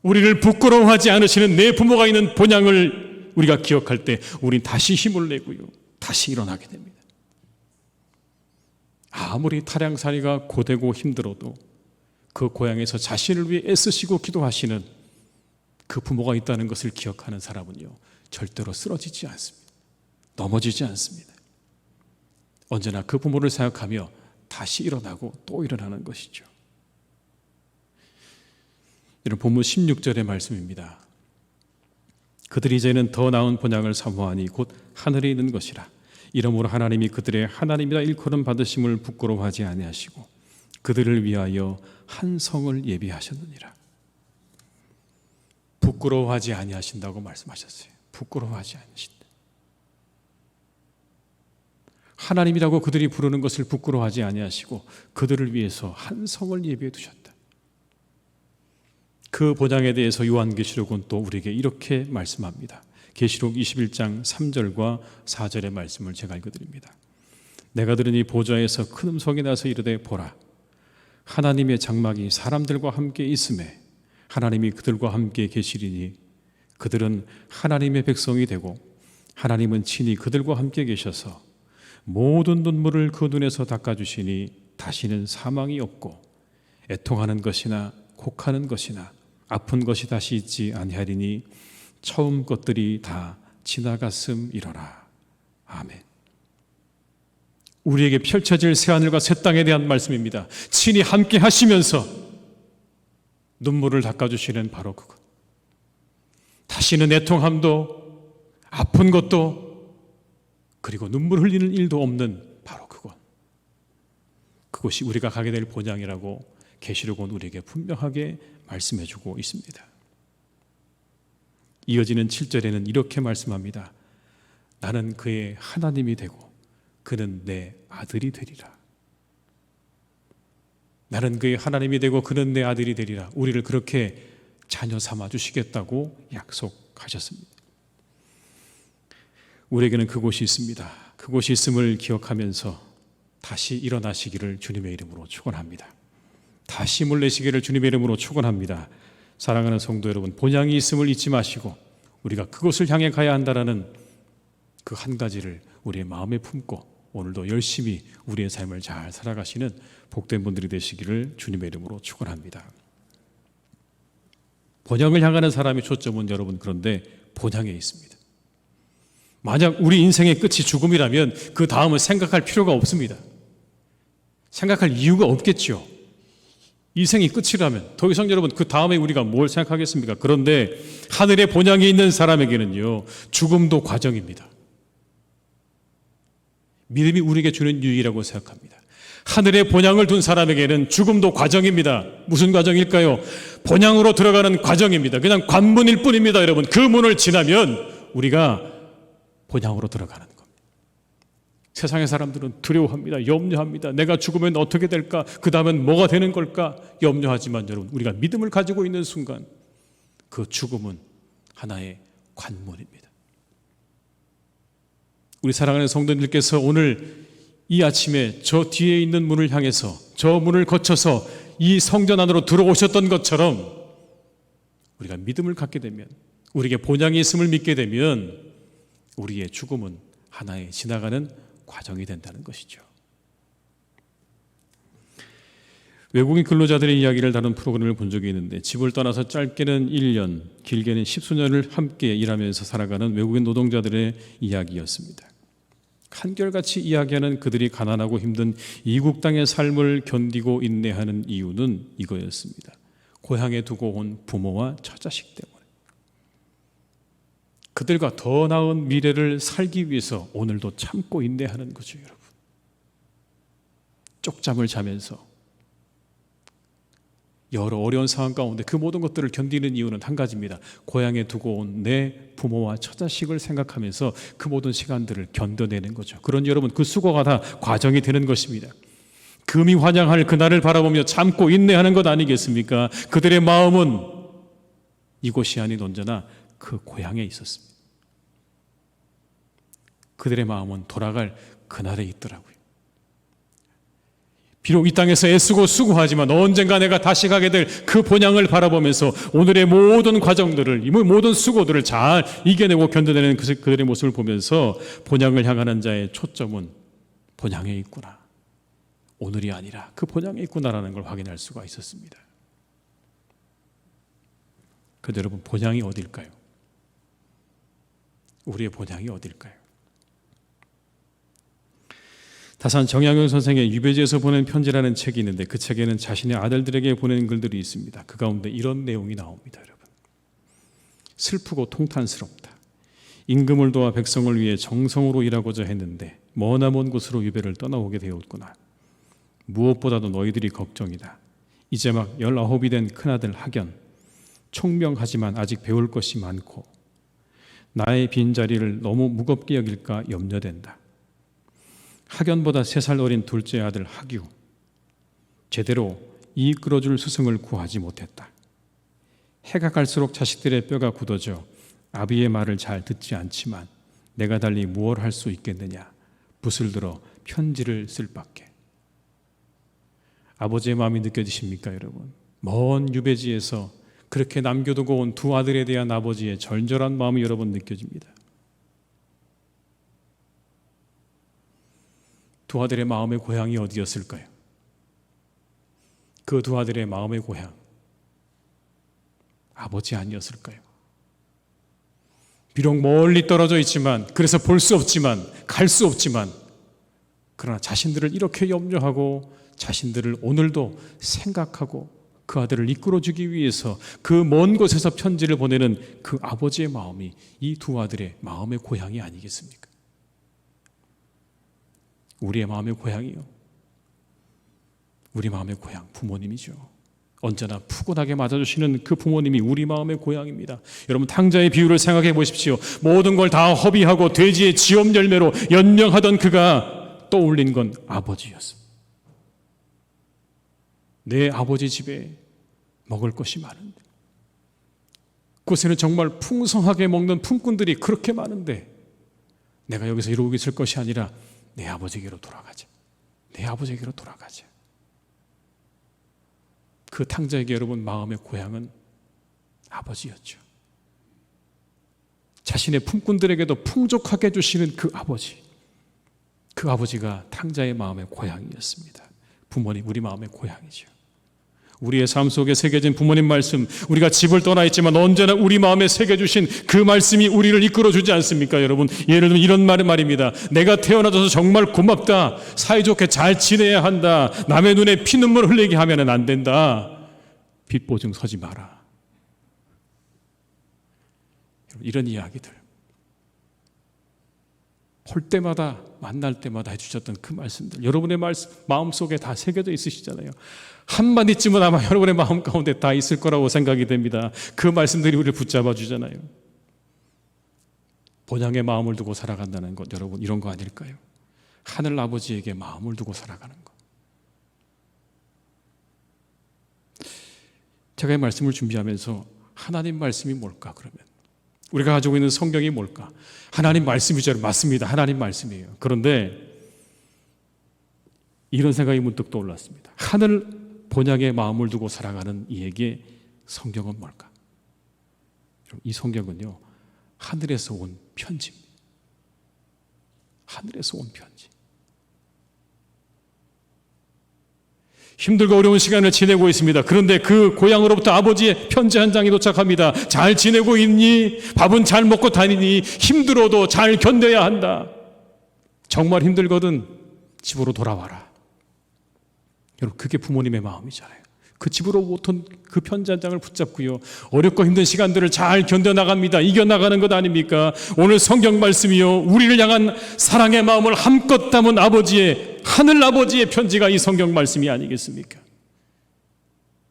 Speaker 1: 우리를 부끄러워하지 않으시는 내 부모가 있는 본향을 우리가 기억할 때 우린 다시 힘을 내고요. 다시 일어나게 됩니다. 아무리 타량살이가 고되고 힘들어도 그 고향에서 자신을 위해 애쓰시고 기도하시는 그 부모가 있다는 것을 기억하는 사람은요, 절대로 쓰러지지 않습니다. 넘어지지 않습니다. 언제나 그 부모를 생각하며 다시 일어나고 또 일어나는 것이죠. 이런 본문 16절의 말씀입니다. 그들이 이제는 더 나은 본향을 사모하니 곧 하늘에 있는 것이라. 이러므로 하나님이 그들의 하나님이라 일컬음 받으심을 부끄러워하지 아니하시고 그들을 위하여 한 성을 예비하셨느니라. 부끄러워하지 아니하신다고 말씀하셨어요. 부끄러워하지 않으신다. 하나님이라고 그들이 부르는 것을 부끄러워하지 아니하시고 그들을 위해서 한 성을 예비해 두셨다. 그 본향에 대해서 요한계시록은 또 우리에게 이렇게 말씀합니다. 계시록 21장 3절과 4절의 말씀을 제가 읽어드립니다. 내가 들으니 보좌에서 큰 음성이 나서 이르되 보라, 하나님의 장막이 사람들과 함께 있음에 하나님이 그들과 함께 계시리니 그들은 하나님의 백성이 되고 하나님은 친히 그들과 함께 계셔서 모든 눈물을 그 눈에서 닦아주시니 다시는 사망이 없고 애통하는 것이나 곡하는 것이나 아픈 것이 다시 있지 아니하리니 처음 것들이 다 지나갔음이로라. 아멘. 우리에게 펼쳐질 새하늘과 새 땅에 대한 말씀입니다. 친히 함께 하시면서 눈물을 닦아주시는 바로 그것. 다시는 애통함도 아픈 것도 그리고 눈물 흘리는 일도 없는 바로 그것. 그것이 우리가 가게 될 본향이라고 계시록은 우리에게 분명하게 말씀해주고 있습니다. 이어지는 7절에는 이렇게 말씀합니다. 나는 그의 하나님이 되고 그는 내 아들이 되리라. 나는 그의 하나님이 되고 그는 내 아들이 되리라. 우리를 그렇게 자녀 삼아 주시겠다고 약속하셨습니다. 우리에게는 그곳이 있습니다. 그곳이 있음을 기억하면서 다시 일어나시기를 주님의 이름으로 축원합니다. 다시 힘을 내시기를 주님의 이름으로 축원합니다. 사랑하는 성도 여러분, 본향이 있음을 잊지 마시고 우리가 그곳을 향해 가야 한다라는 그 한 가지를 우리의 마음에 품고 오늘도 열심히 우리의 삶을 잘 살아가시는 복된 분들이 되시기를 주님의 이름으로 축원합니다. 본향을 향하는 사람의 초점은 여러분 그런데 본향에 있습니다. 만약 우리 인생의 끝이 죽음이라면 그 다음은 생각할 필요가 없습니다. 생각할 이유가 없겠죠. 인생이 끝이라면 더 이상 여러분 그 다음에 우리가 뭘 생각하겠습니까? 그런데 하늘의 본향에 있는 사람에게는요, 죽음도 과정입니다. 믿음이 우리에게 주는 유익이라고 생각합니다. 하늘의 본향을 둔 사람에게는 죽음도 과정입니다. 무슨 과정일까요? 본향으로 들어가는 과정입니다. 그냥 관문일 뿐입니다. 여러분, 그 문을 지나면 우리가 본향으로 들어가는 겁니다. 세상의 사람들은 두려워합니다. 염려합니다. 내가 죽으면 어떻게 될까? 그 다음엔 뭐가 되는 걸까? 염려하지만 여러분, 우리가 믿음을 가지고 있는 순간 그 죽음은 하나의 관문입니다. 우리 사랑하는 성도님들께서 오늘 이 아침에 저 뒤에 있는 문을 향해서 저 문을 거쳐서 이 성전 안으로 들어오셨던 것처럼 우리가 믿음을 갖게 되면, 우리에게 본향이 있음을 믿게 되면 우리의 죽음은 하나의 지나가는 과정이 된다는 것이죠. 외국인 근로자들의 이야기를 다룬 프로그램을 본 적이 있는데, 집을 떠나서 짧게는 1년, 길게는 10수년을 함께 일하면서 살아가는 외국인 노동자들의 이야기였습니다. 한결같이 이야기하는 그들이 가난하고 힘든 이국 땅의 삶을 견디고 인내하는 이유는 이거였습니다. 고향에 두고 온 부모와 처자식 때문에. 그들과 더 나은 미래를 살기 위해서 오늘도 참고 인내하는 거죠, 여러분. 쪽잠을 자면서 여러 어려운 상황 가운데 그 모든 것들을 견디는 이유는 한 가지입니다. 고향에 두고 온 내 부모와 처자식을 생각하면서 그 모든 시간들을 견뎌내는 거죠. 그런 여러분, 그 수고가 다 과정이 되는 것입니다. 금이 환영할 그날을 바라보며 참고 인내하는 것 아니겠습니까? 그들의 마음은 이곳이 아닌 언제나 그 고향에 있었습니다. 그들의 마음은 돌아갈 그날에 있더라고요. 비록 이 땅에서 애쓰고 수고하지만 언젠가 내가 다시 가게 될 그 본향을 바라보면서 오늘의 모든 과정들을, 이 모든 수고들을 잘 이겨내고 견뎌내는 그들의 모습을 보면서 본향을 향하는 자의 초점은 본향에 있구나, 오늘이 아니라 그 본향에 있구나라는 걸 확인할 수가 있었습니다. 그런데 여러분, 본향이 어딜까요? 우리의 본향이 어딜까요? 다산 정약용 선생의 유배지에서 보낸 편지라는 책이 있는데, 그 책에는 자신의 아들들에게 보낸 글들이 있습니다. 그 가운데 이런 내용이 나옵니다. 여러분, 슬프고 통탄스럽다. 임금을 도와 백성을 위해 정성으로 일하고자 했는데 머나먼 곳으로 유배를 떠나오게 되었구나. 무엇보다도 너희들이 걱정이다. 이제 막 19이 된 큰아들 학연, 총명하지만 아직 배울 것이 많고 나의 빈자리를 너무 무겁게 여길까 염려된다. 학연보다 3살 어린 둘째 아들 학유, 제대로 이끌어줄 스승을 구하지 못했다. 해가 갈수록 자식들의 뼈가 굳어져 아비의 말을 잘 듣지 않지만 내가 달리 무엇 할 수 있겠느냐. 붓을 들어 편지를 쓸 밖에. 아버지의 마음이 느껴지십니까, 여러분? 먼 유배지에서 그렇게 남겨두고 온 두 아들에 대한 아버지의 절절한 마음이 여러분 느껴집니다. 두 아들의 마음의 고향이 어디였을까요? 그 두 아들의 마음의 고향, 아버지 아니었을까요? 비록 멀리 떨어져 있지만, 그래서 볼 수 없지만, 갈 수 없지만, 그러나 자신들을 이렇게 염려하고 자신들을 오늘도 생각하고 그 아들을 이끌어주기 위해서 그 먼 곳에서 편지를 보내는 그 아버지의 마음이 이 두 아들의 마음의 고향이 아니겠습니까? 우리의 마음의 고향이요, 우리 마음의 고향 부모님이죠. 언제나 푸근하게 맞아주시는 그 부모님이 우리 마음의 고향입니다. 여러분, 탕자의 비유를 생각해 보십시오. 모든 걸 다 허비하고 돼지의 지엄 열매로 연명하던 그가 떠올린 건 아버지였습니다. 내 아버지 집에 먹을 것이 많은데, 그곳에는 정말 풍성하게 먹는 품꾼들이 그렇게 많은데 내가 여기서 이러고 있을 것이 아니라 내 아버지에게로 돌아가자. 내 아버지에게로 돌아가자. 그 탕자에게 여러분 마음의 고향은 아버지였죠. 자신의 품꾼들에게도 풍족하게 해주시는 그 아버지, 그 아버지가 탕자의 마음의 고향이었습니다. 부모님, 우리 마음의 고향이죠. 우리의 삶 속에 새겨진 부모님 말씀, 우리가 집을 떠나 있지만 언제나 우리 마음에 새겨주신 그 말씀이 우리를 이끌어주지 않습니까? 여러분, 예를 들면 이런 말입니다. 내가 태어나줘서 정말 고맙다. 사이좋게 잘 지내야 한다. 남의 눈에 피눈물 흘리게 하면 안 된다. 빚보증 서지 마라. 이런 이야기들, 볼 때마다 만날 때마다 해주셨던 그 말씀들, 여러분의 마음속에 다 새겨져 있으시잖아요. 한마디쯤은 아마 여러분의 마음 가운데 다 있을 거라고 생각이 됩니다. 그 말씀들이 우리를 붙잡아 주잖아요. 본향의 마음을 두고 살아간다는 것, 여러분, 이런 거 아닐까요? 하늘 아버지에게 마음을 두고 살아가는 것. 제가 이 말씀을 준비하면서 하나님 말씀이 뭘까, 그러면 우리가 가지고 있는 성경이 뭘까? 하나님 말씀이죠. 맞습니다. 하나님 말씀이에요. 그런데 이런 생각이 문득 떠올랐습니다. 하늘 본향의 마음을 두고 살아가는 이에게 성경은 뭘까? 이 성경은요, 하늘에서 온 편지입니다. 하늘에서 온 편지. 힘들고 어려운 시간을 지내고 있습니다. 그런데 그 고향으로부터 아버지의 편지 한 장이 도착합니다. 잘 지내고 있니? 밥은 잘 먹고 다니니? 힘들어도 잘 견뎌야 한다. 정말 힘들거든 집으로 돌아와라. 여러분, 그게 부모님의 마음이잖아요. 그 집으로 오던 그 편지 한 장을 붙잡고요, 어렵고 힘든 시간들을 잘 견뎌나갑니다. 이겨나가는 것 아닙니까? 오늘 성경 말씀이요, 우리를 향한 사랑의 마음을 함껏 담은 아버지의, 하늘 아버지의 편지가 이 성경 말씀이 아니겠습니까?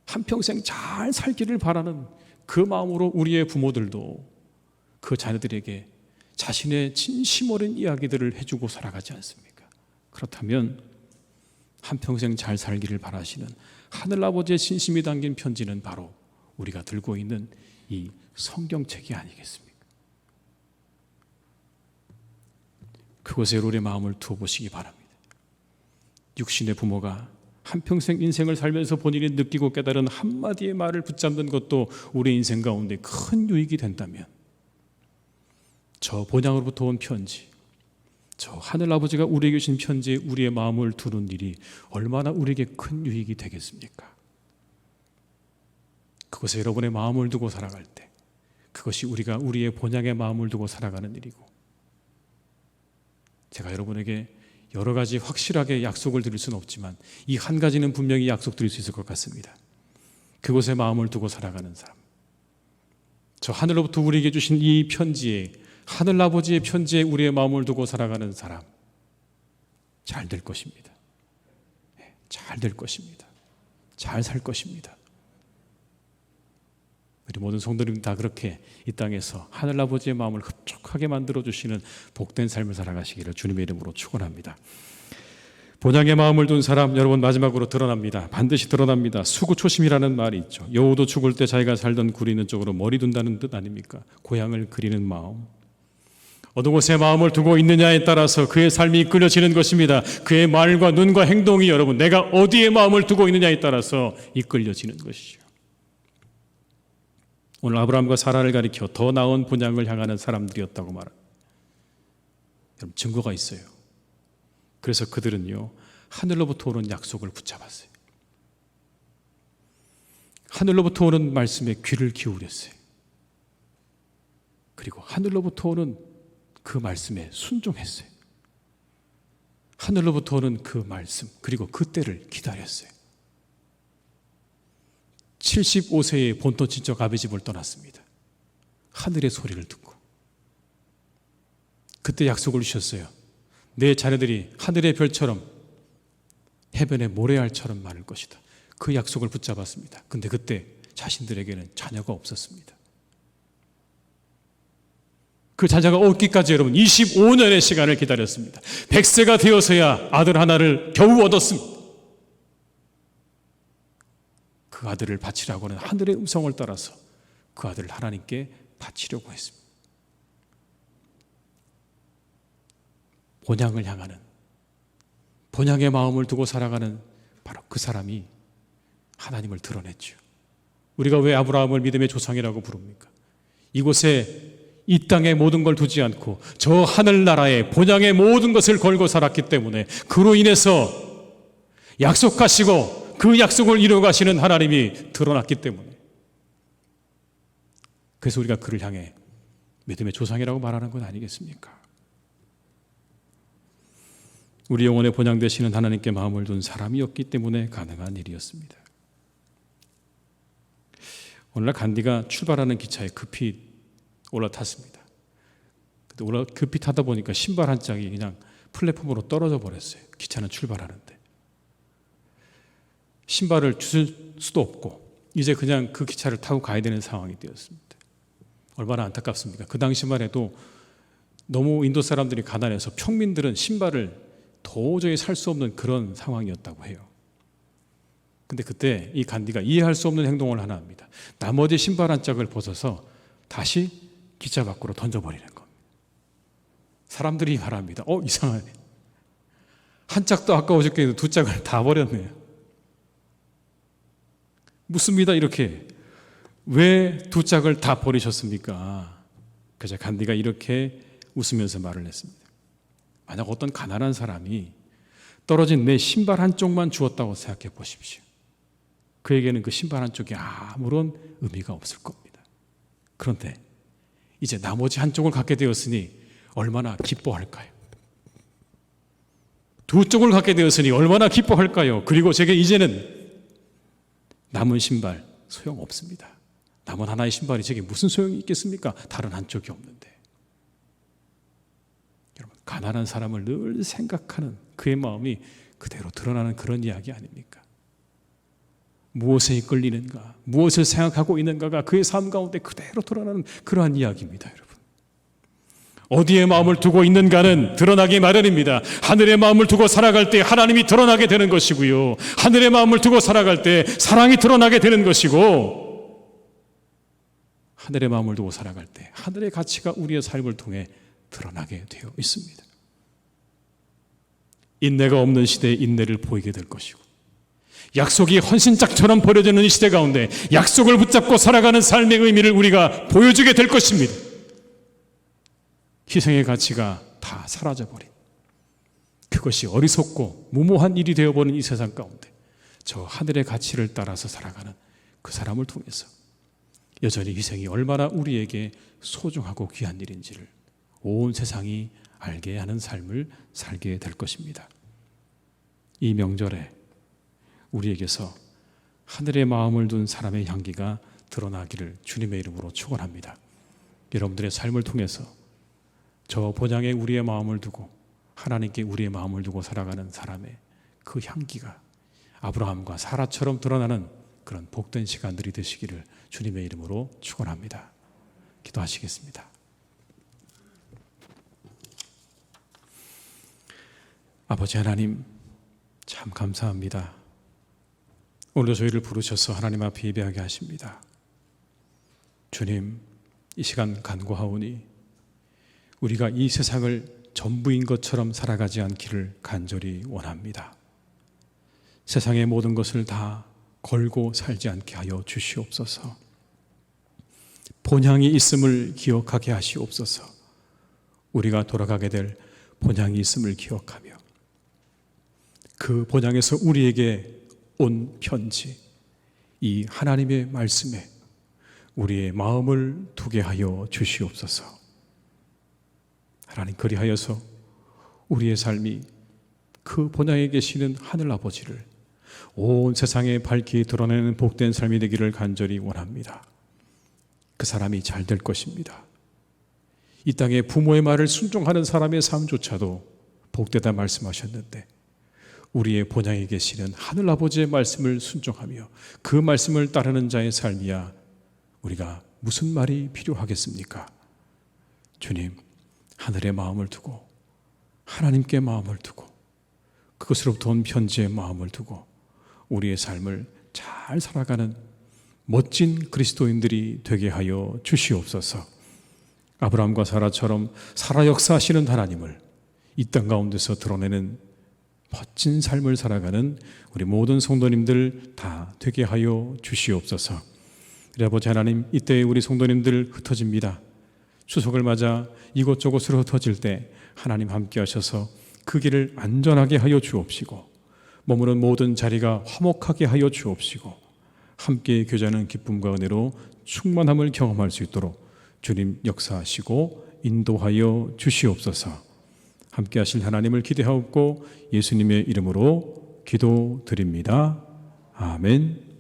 Speaker 1: 한평생 잘 살기를 바라는 그 마음으로 우리의 부모들도 그 자녀들에게 자신의 진심 어린 이야기들을 해주고 살아가지 않습니까? 그렇다면 한평생 잘 살기를 바라시는 하늘아버지의 진심이 담긴 편지는 바로 우리가 들고 있는 이 성경책이 아니겠습니까? 그곳에 우리의 마음을 두어보시기 바랍니다. 육신의 부모가 한평생 인생을 살면서 본인이 느끼고 깨달은 한마디의 말을 붙잡는 것도 우리 인생 가운데 큰 유익이 된다면, 저 본향으로부터 온 편지, 저 하늘아버지가 우리에게 주신 편지에 우리의 마음을 두는 일이 얼마나 우리에게 큰 유익이 되겠습니까? 그것에 여러분의 마음을 두고 살아갈 때, 그것이 우리가 우리의 본향의 마음을 두고 살아가는 일이고, 제가 여러분에게 여러 가지 확실하게 약속을 드릴 수는 없지만 이 한 가지는 분명히 약속드릴 수 있을 것 같습니다. 그곳에 마음을 두고 살아가는 사람, 저 하늘로부터 우리에게 주신 이 편지에, 하늘아버지의 편지에 우리의 마음을 두고 살아가는 사람, 잘 될 것입니다. 잘 될 것입니다. 잘 살 것입니다. 우리 모든 성도님 다 그렇게 이 땅에서 하늘아버지의 마음을 흡족하게 만들어주시는 복된 삶을 살아가시기를 주님의 이름으로 축원합니다. 본향의 마음을 둔 사람, 여러분, 마지막으로 드러납니다. 반드시 드러납니다. 수구초심이라는 말이 있죠. 여우도 죽을 때 자기가 살던 굴 있는 쪽으로 머리 둔다는 뜻 아닙니까? 고향을 그리는 마음, 어느 곳에 마음을 두고 있느냐에 따라서 그의 삶이 이끌어지는 것입니다. 그의 말과 눈과 행동이 여러분, 내가 어디에 마음을 두고 있느냐에 따라서 이끌려지는 것이죠. 오늘 아브라함과 사라를 가리켜 더 나은 본향을 향하는 사람들이었다고 말합니다. 여러분, 증거가 있어요. 그래서 그들은요, 하늘로부터 오는 약속을 붙잡았어요. 하늘로부터 오는 말씀에 귀를 기울였어요. 그리고 하늘로부터 오는 그 말씀에 순종했어요. 하늘로부터 오는 그 말씀, 그리고 그 때를 기다렸어요. 75세의 본토 친척 아비 집을 떠났습니다. 하늘의 소리를 듣고. 그때 약속을 주셨어요. 내 자녀들이 하늘의 별처럼 해변의 모래알처럼 많을 것이다. 그 약속을 붙잡았습니다. 근데 그때 자신들에게는 자녀가 없었습니다. 그 자녀가 얻기까지 여러분 25년의 시간을 기다렸습니다. 100세가 되어서야 아들 하나를 겨우 얻었습니다. 그 아들을 바치라고는 하늘의 음성을 따라서 그 아들을 하나님께 바치려고 했습니다. 본향을 향하는, 본향의 마음을 두고 살아가는 바로 그 사람이 하나님을 드러냈죠. 우리가 왜 아브라함을 믿음의 조상이라고 부릅니까? 이곳에 이 땅의 모든 걸 두지 않고 저 하늘나라의 본향의 모든 것을 걸고 살았기 때문에, 그로 인해서 약속하시고 그 약속을 이루어 가시는 하나님이 드러났기 때문에, 그래서 우리가 그를 향해 믿음의 조상이라고 말하는 건 아니겠습니까? 우리 영혼의 본향 되시는 하나님께 마음을 둔 사람이었기 때문에 가능한 일이었습니다. 오늘날 간디가 출발하는 기차에 급히 올라탔습니다. 근데 급히 타다 보니까 신발 한 짝이 그냥 플랫폼으로 떨어져 버렸어요. 기차는 출발하는데. 신발을 주실 수도 없고 이제 그냥 그 기차를 타고 가야 되는 상황이 되었습니다. 얼마나 안타깝습니까? 그 당시만 해도 너무 인도 사람들이 가난해서 평민들은 신발을 도저히 살 수 없는 그런 상황이었다고 해요. 근데 그때 이 간디가 이해할 수 없는 행동을 하나 합니다. 나머지 신발 한 짝을 벗어서 다시 기차 밖으로 던져버리는 겁니다. 사람들이 말합니다. 이상하네. 한 짝도 아까워 죽겠는데 두 짝을 다 버렸네요. 묻습니다. 이렇게 왜 두 짝을 다 버리셨습니까? 그래서 간디가 이렇게 웃으면서 말을 했습니다. 만약 어떤 가난한 사람이 떨어진 내 신발 한쪽만 주었다고 생각해 보십시오. 그에게는 그 신발 한쪽이 아무런 의미가 없을 겁니다. 그런데 이제 나머지 한쪽을 갖게 되었으니 얼마나 기뻐할까요? 두 쪽을 갖게 되었으니 얼마나 기뻐할까요? 그리고 제게 이제는 남은 신발 소용없습니다. 남은 하나의 신발이 제게 무슨 소용이 있겠습니까? 다른 한쪽이 없는데. 여러분, 가난한 사람을 늘 생각하는 그의 마음이 그대로 드러나는 그런 이야기 아닙니까? 무엇에 이끌리는가, 무엇을 생각하고 있는가가 그의 삶 가운데 그대로 드러나는 그러한 이야기입니다. 여러분, 어디에 마음을 두고 있는가는 드러나기 마련입니다. 하늘의 마음을 두고 살아갈 때 하나님이 드러나게 되는 것이고요, 하늘의 마음을 두고 살아갈 때 사랑이 드러나게 되는 것이고, 하늘의 마음을 두고 살아갈 때 하늘의 가치가 우리의 삶을 통해 드러나게 되어 있습니다. 인내가 없는 시대에 인내를 보이게 될 것이고, 약속이 헌신짝처럼 버려지는 이 시대 가운데 약속을 붙잡고 살아가는 삶의 의미를 우리가 보여주게 될 것입니다. 희생의 가치가 다 사라져버린, 그것이 어리석고 무모한 일이 되어버린 이 세상 가운데 저 하늘의 가치를 따라서 살아가는 그 사람을 통해서 여전히 희생이 얼마나 우리에게 소중하고 귀한 일인지를 온 세상이 알게 하는 삶을 살게 될 것입니다. 이 명절에 우리에게서 하늘의 마음을 둔 사람의 향기가 드러나기를 주님의 이름으로 축원합니다. 여러분들의 삶을 통해서 저 본향에 우리의 마음을 두고 하나님께 우리의 마음을 두고 살아가는 사람의 그 향기가 아브라함과 사라처럼 드러나는 그런 복된 시간들이 되시기를 주님의 이름으로 축원합니다. 기도하시겠습니다. 아버지 하나님, 참 감사합니다. 오늘도 저희를 부르셔서 하나님 앞에 예배하게 하십니다. 주님, 이 시간 간구하오니 우리가 이 세상을 전부인 것처럼 살아가지 않기를 간절히 원합니다. 세상의 모든 것을 다 걸고 살지 않게 하여 주시옵소서. 본향이 있음을 기억하게 하시옵소서. 우리가 돌아가게 될 본향이 있음을 기억하며 그 본향에서 우리에게 온 편지, 이 하나님의 말씀에 우리의 마음을 두게 하여 주시옵소서. 하나님, 그리하여서 우리의 삶이 그 본향에 계시는 하늘 아버지를 온 세상에 밝히 드러내는 복된 삶이 되기를 간절히 원합니다. 그 사람이 잘 될 것입니다. 이 땅에 부모의 말을 순종하는 사람의 삶조차도 복되다 말씀하셨는데, 우리의 본향에 계시는 하늘 아버지의 말씀을 순종하며 그 말씀을 따르는 자의 삶이야 우리가 무슨 말이 필요하겠습니까? 주님, 하늘의 마음을 두고 하나님께 마음을 두고 그것으로부터 온 편지의 마음을 두고 우리의 삶을 잘 살아가는 멋진 그리스도인들이 되게 하여 주시옵소서. 아브라함과 사라처럼 살아 역사하시는 하나님을 이 땅 가운데서 드러내는 멋진 삶을 살아가는 우리 모든 성도님들 다 되게 하여 주시옵소서. 우리 아버지 하나님, 이때에 우리 성도님들 흩어집니다. 추석을 맞아 이곳저곳으로 흩어질 때 하나님 함께 하셔서 그 길을 안전하게 하여 주옵시고, 머무는 모든 자리가 화목하게 하여 주옵시고, 함께 교제하는 기쁨과 은혜로 충만함을 경험할 수 있도록 주님 역사하시고 인도하여 주시옵소서. 함께 하실 하나님을 기대하옵고 예수님의 이름으로 기도드립니다. 아멘.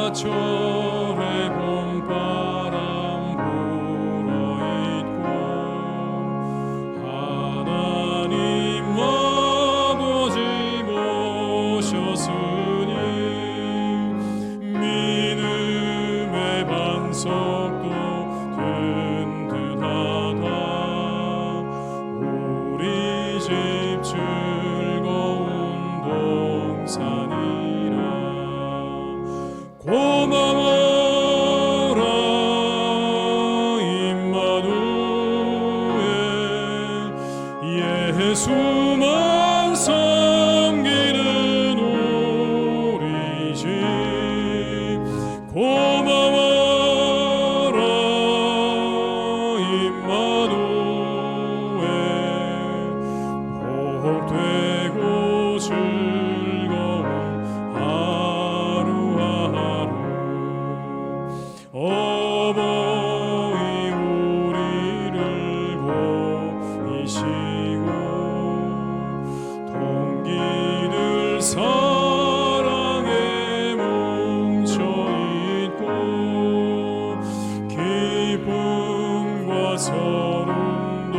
Speaker 2: 사절의 봄바람 불어있고 하나님 아버지 모셨으니 믿음의 반석도 든든하다. 우리 집 즐거운 동산이라. 고마워라 임마누엘, 예수만 섬기는 우리 집. 고마워라 임마누엘, 복되고 즐거운 어머니 우리를 보이시고 동기들 사랑에 뭉쳐있고 기쁨과 서름도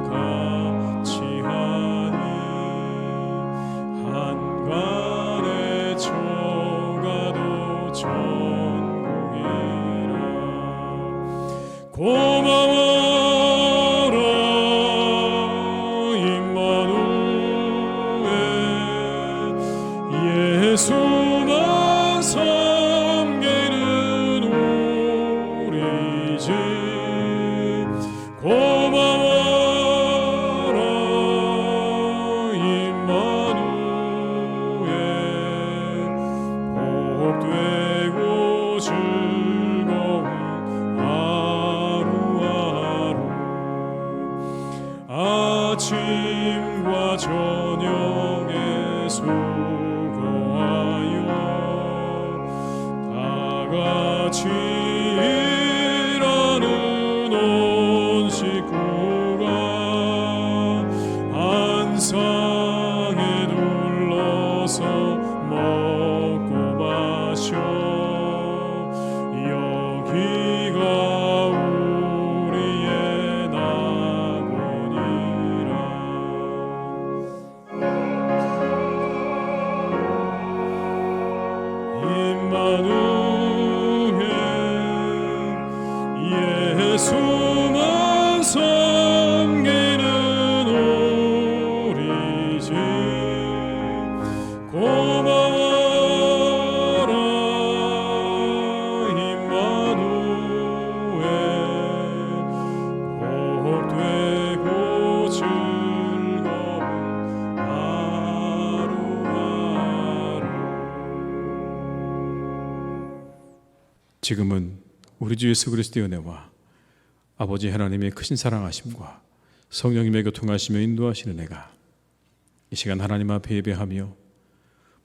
Speaker 2: 같이 하니 한간의 초가도 고마워라 임마누엘, 예수만 섬기는 우리 집. 고마워라 임마누엘, 복되고 즐거운 아침과 저녁에 수고하여 다 같이 일하는 온 식구가 안상에 둘러서 먹고 마셔 여기가 우리의 낙원이라. 임마누엘, 예수만
Speaker 1: 지금은 우리 주 예수 그리스도의 은혜와 아버지 하나님의 크신 사랑하심과 성령님의 교통하시며 인도하시는 은혜가 이 시간 하나님 앞에 예배하며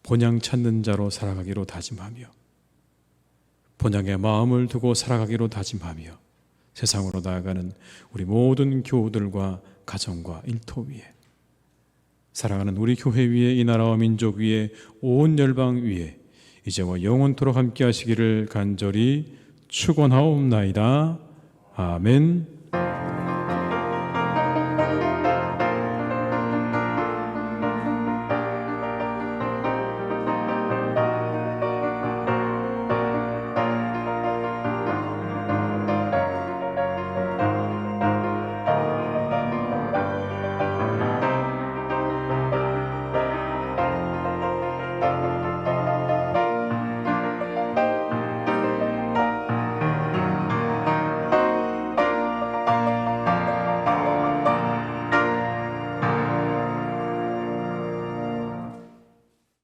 Speaker 1: 본향 찾는 자로 살아가기로 다짐하며 본향의 마음을 두고 살아가기로 다짐하며 세상으로 나아가는 우리 모든 교우들과 가정과 일터 위에 살아가는 우리 교회 위에 이 나라와 민족 위에 온 열방 위에 이제와 영원토록 함께 하시기를 간절히 축원하옵나이다. 아멘.